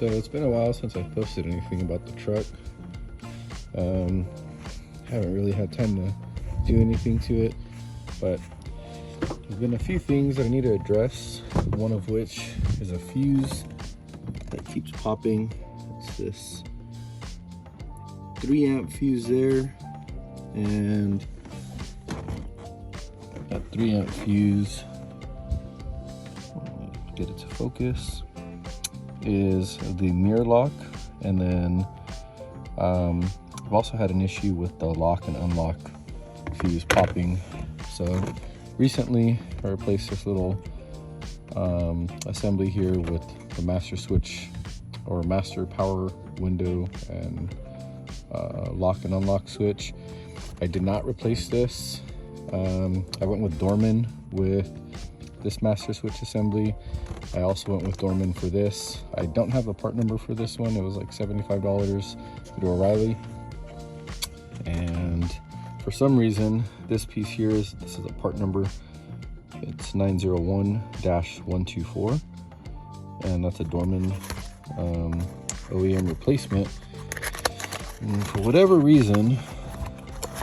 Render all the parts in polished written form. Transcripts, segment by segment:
So it's been a while since I posted anything about the truck. Haven't really had time to do anything to it, but there's been a few things that I need to address, one of which is a fuse that keeps popping. It's this 3 amp fuse there, and that 3 amp fuse, let me get it to focus, is the mirror lock. And then I've also had an issue with the lock and unlock fuse popping. So recently I replaced this little assembly here with the master switch or master power window and lock and unlock switch. I did not replace this. I went with Dorman with this master switch assembly. I also went with Dorman for this. I don't have a part number for this one. It was like $75 through O'Reilly. And for some reason, this piece here this is a part number. It's 901-124, and that's a Dorman OEM replacement. And for whatever reason,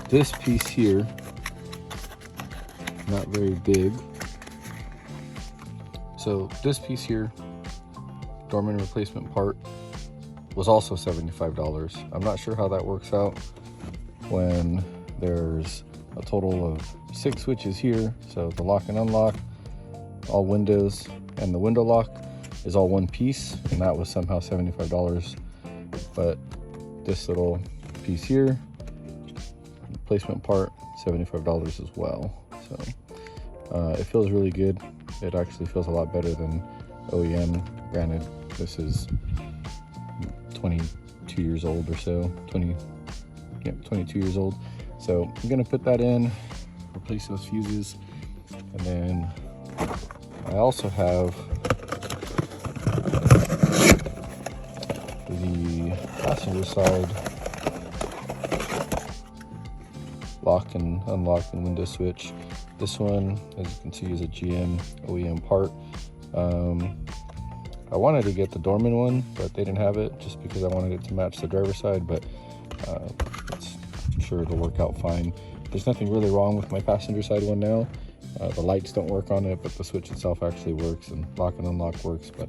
this piece here, not very big. So this piece here, Dorman replacement part, was also $75. I'm not sure how that works out when there's a total of 6 switches here. So the lock and unlock, all windows, and the window lock is all one piece, and that was somehow $75. But this little piece here, replacement part, $75 as well. So it feels really good. It actually feels a lot better than OEM. Granted, this is 22 years old or so, 22 years old. So I'm gonna put that in, replace those fuses, and then I also have the passenger side lock and unlock and window switch. This one, as you can see, is a GM OEM part. I wanted to get the Dorman one, but they didn't have it just because I wanted it to match the driver's side, but I'm sure it'll work out fine. There's nothing really wrong with my passenger side one now. The lights don't work on it, but the switch itself actually works, and lock and unlock works, but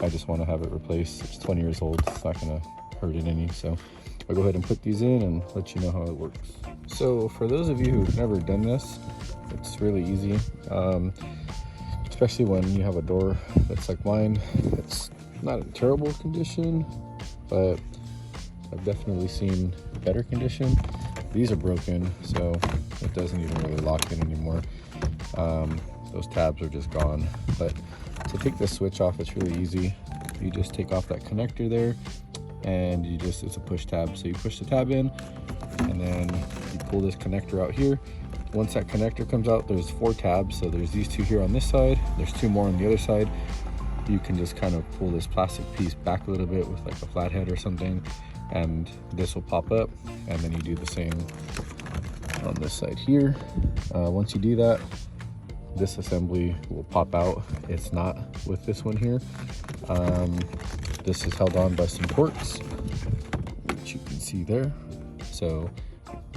I just want to have it replaced. It's 20 years old. It's not going to hurt it any, so I'll go ahead and put these in and let you know how it works. So for those of you who've never done this, it's really easy, especially when you have a door that's like mine. It's not in terrible condition, but I've definitely seen better condition. These are broken, so it doesn't even really lock in anymore. Those tabs are just gone. But to take this switch off, it's really easy. You just take off that connector there, and it's a push tab. So you push the tab in, and then you pull this connector out here. Once that connector comes out, there's 4 tabs. So there's these 2 here on this side, there's 2 more on the other side. You can just kind of pull this plastic piece back a little bit with like a flathead or something, and this will pop up, and then you do the same on this side here. Once you do that, this assembly will pop out. It's not with this one here. This is held on by some Torx, which you can see there. So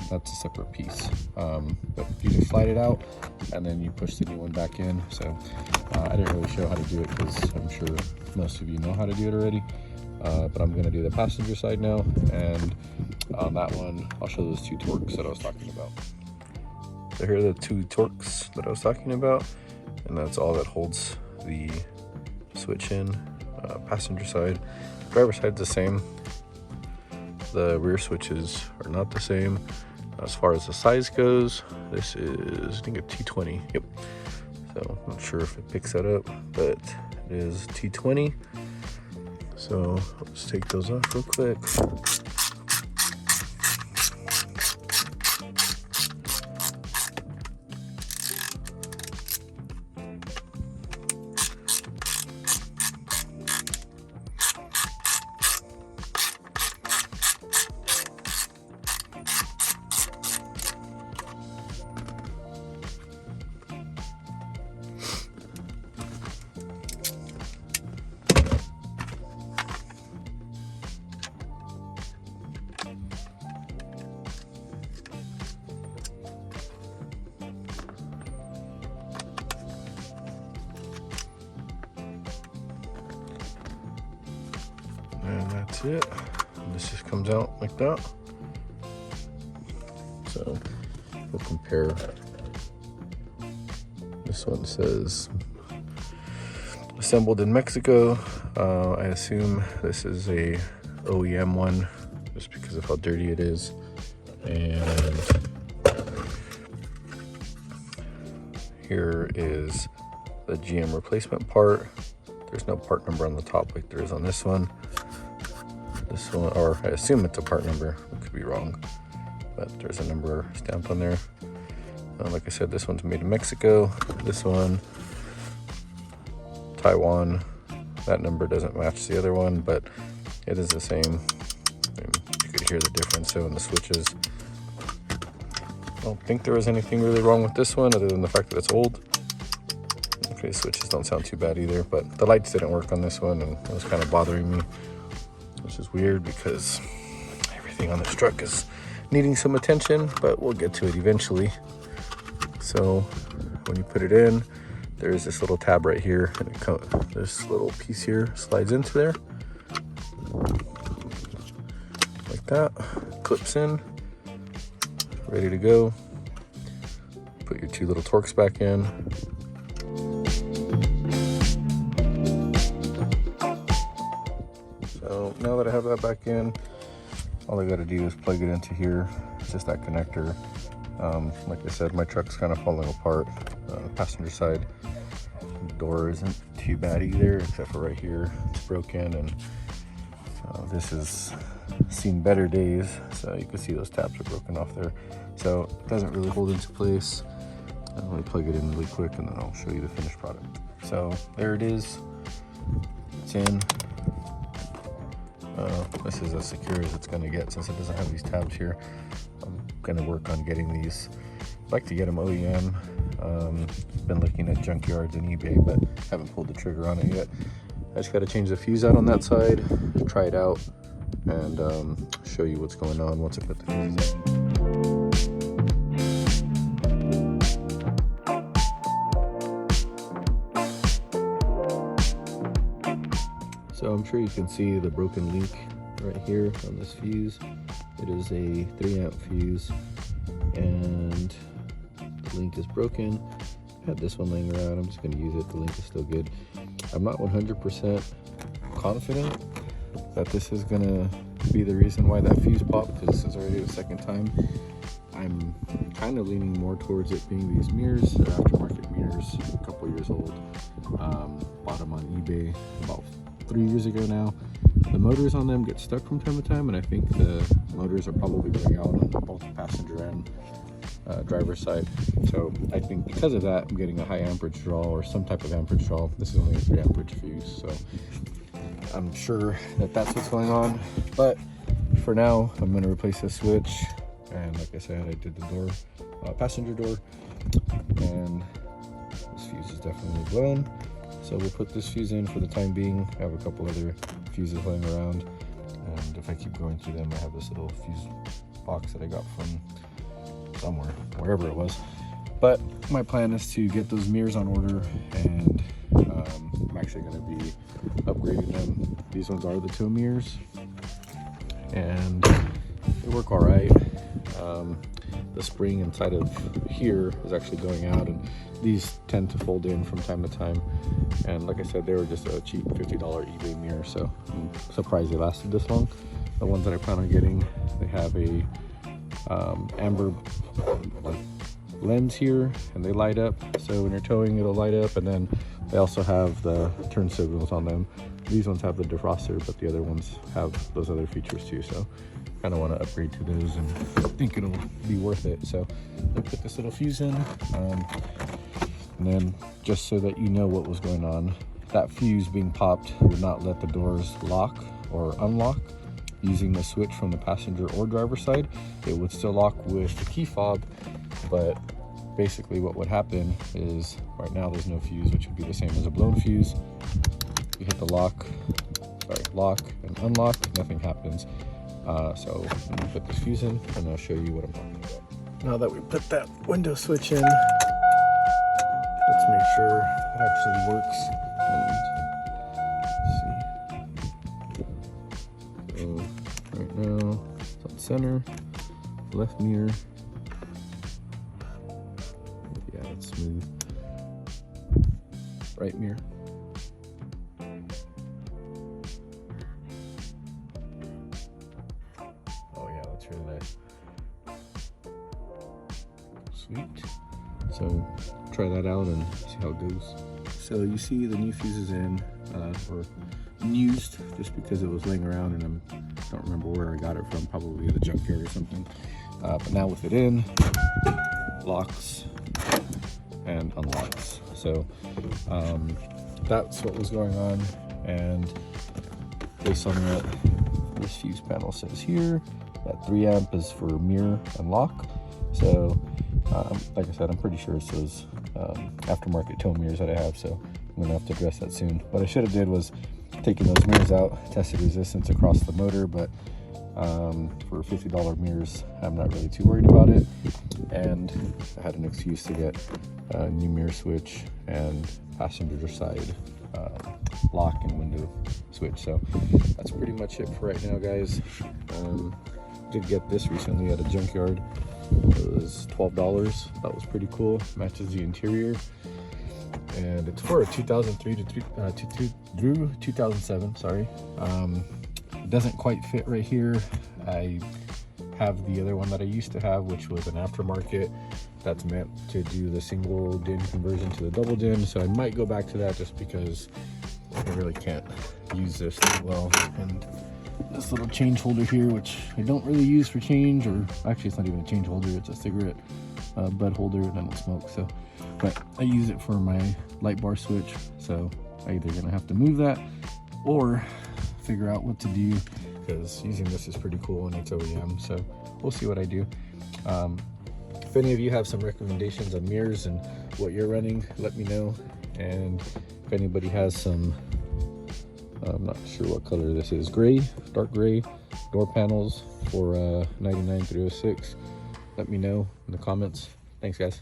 that's a separate piece. But you just slide it out, and then you push the new one back in. So I didn't really show how to do it because I'm sure most of you know how to do it already. But I'm gonna do the passenger side now, and on that one, I'll show those 2 Torx that I was talking about. So here are the 2 Torx that I was talking about, and that's all that holds the switch in. Passenger side, driver side's the same. The rear switches are not the same. As far as the size goes, this is, I think, a T20. Yep. So I'm not sure if it picks that up, but it is T20. So let's take those off real quick. And that's it. This just comes out like that. So we'll compare. This one says assembled in Mexico. I assume this is a OEM one just because of how dirty it is. And here is the GM replacement part. There's no part number on the top like there is on this one. This one, or I assume it's a part number. I could be wrong, but there's a number stamped on there. Like I said, this one's made in Mexico. This one, Taiwan. That number doesn't match the other one, but it is the same. And you could hear the difference. So in the switches, I don't think there was anything really wrong with this one other than the fact that it's old. Okay, switches don't sound too bad either, but the lights didn't work on this one and it was kind of bothering me, which is weird because everything on this truck is needing some attention, but we'll get to it eventually. So when you put it in, there's this little tab right here, and this little piece here slides into there like that, clips in, ready to go. Put your two little Torx back in. So now that I have that back in, all I got to do is plug it into here. It's just that connector. Like I said, my truck's kind of falling apart. Passenger side door isn't too bad either, except for right here, it's broken, and this has seen better days. So you can see those tabs are broken off there. So it doesn't really hold into place. Let me plug it in really quick, and then I'll show you the finished product. So there it is. It's in. This is as secure as it's going to get since it doesn't have these tabs here. I'm going to work on getting these. I'd like to get them OEM. Been looking at junkyards and eBay, but haven't pulled the trigger on it yet. I just got to change the fuse out on that side, try it out, and show you what's going on once I put the fuses in. So I'm sure you can see the broken link right here on this fuse. It is a 3-amp fuse, and the link is broken. I had this one laying around. I'm just going to use it. The link is still good. I'm not 100% confident that this is going to be the reason why that fuse popped, because this is already the second time. I'm kind of leaning more towards it being these mirrors. They're aftermarket mirrors, a couple years old. Bought them on eBay about 3 years ago now. The motors on them get stuck from time to time, and I think the motors are probably going out on both the passenger and driver's side. So I think because of that, I'm getting a high amperage draw or some type of amperage draw. This is only a 3 amperage fuse, so I'm sure that that's what's going on. But for now, I'm going to replace this switch, and like I said, I did the door, passenger door, and this fuse is definitely blown. So we'll put this fuse in for the time being. I have a couple other fuses laying around, and if I keep going through them, I have this little fuse box that I got from somewhere, wherever it was. But my plan is to get those mirrors on order, and I'm actually going to be upgrading them. These ones are the tow mirrors, and they work all right. The spring inside of here is actually going out, and these tend to fold in from time to time. And like I said, they were just a cheap $50 eBay mirror, so I'm surprised they lasted this long. The ones that I plan on getting, they have a amber lens here, and they light up, so when you're towing it'll light up. And then they also have the turn signals on them. These ones have the defroster, but the other ones have those other features too, so kind of want to upgrade to those, and think it'll be worth it. So I put this little fuse in, and then just so that you know what was going on, that fuse being popped would not let the doors lock or unlock using the switch from the passenger or driver side. It would still lock with the key fob, but basically what would happen is, right now there's no fuse, which would be the same as a blown fuse. You hit the lock and unlock, nothing happens. So I'm gonna put this fuse in, and I'll show you what I'm talking about. Now that we put that window switch in, let's make sure it actually works. And let's see. center, left mirror. Yeah, that's smooth. Right mirror. Oh yeah, that's really nice. Sweet. So try that out and see how it goes. So you see the new fuses in, or unused, just because it was laying around, and I don't remember where I got it from, probably the junkyard or something. But now with it in, locks and unlocks. So that's what was going on, and based on what this fuse panel says here, that 3 amp is for mirror and lock. So like I said, I'm pretty sure it's those aftermarket tow mirrors that I have, so I'm gonna have to address that soon. What I should have did was taken those mirrors out, tested resistance across the motor, but for $50 mirrors, I'm not really too worried about it. And I had an excuse to get a new mirror switch and passenger side lock and window switch. So that's pretty much it for right now, guys. Did get this recently at a junkyard. It was $12. That was pretty cool. Matches the interior, and it's for a 2003 to 2007. Sorry. It doesn't quite fit right here. I have the other one that I used to have, which was an aftermarket that's meant to do the single DIN conversion to the double DIN. So I might go back to that just because I really can't use this too well. And this little change holder here, which I don't really use for change, or actually it's not even a change holder, it's a cigarette butt holder, and I don't smoke. So, but I use it for my light bar switch. So I'm either gonna have to move that or figure out what to do, because using this is pretty cool and it's OEM. So we'll see what I do. If any of you have some recommendations on mirrors and what you're running, let me know. And if anybody has some, I'm not sure what color this is, gray, dark gray door panels for 99 306, let me know in the comments. Thanks, guys.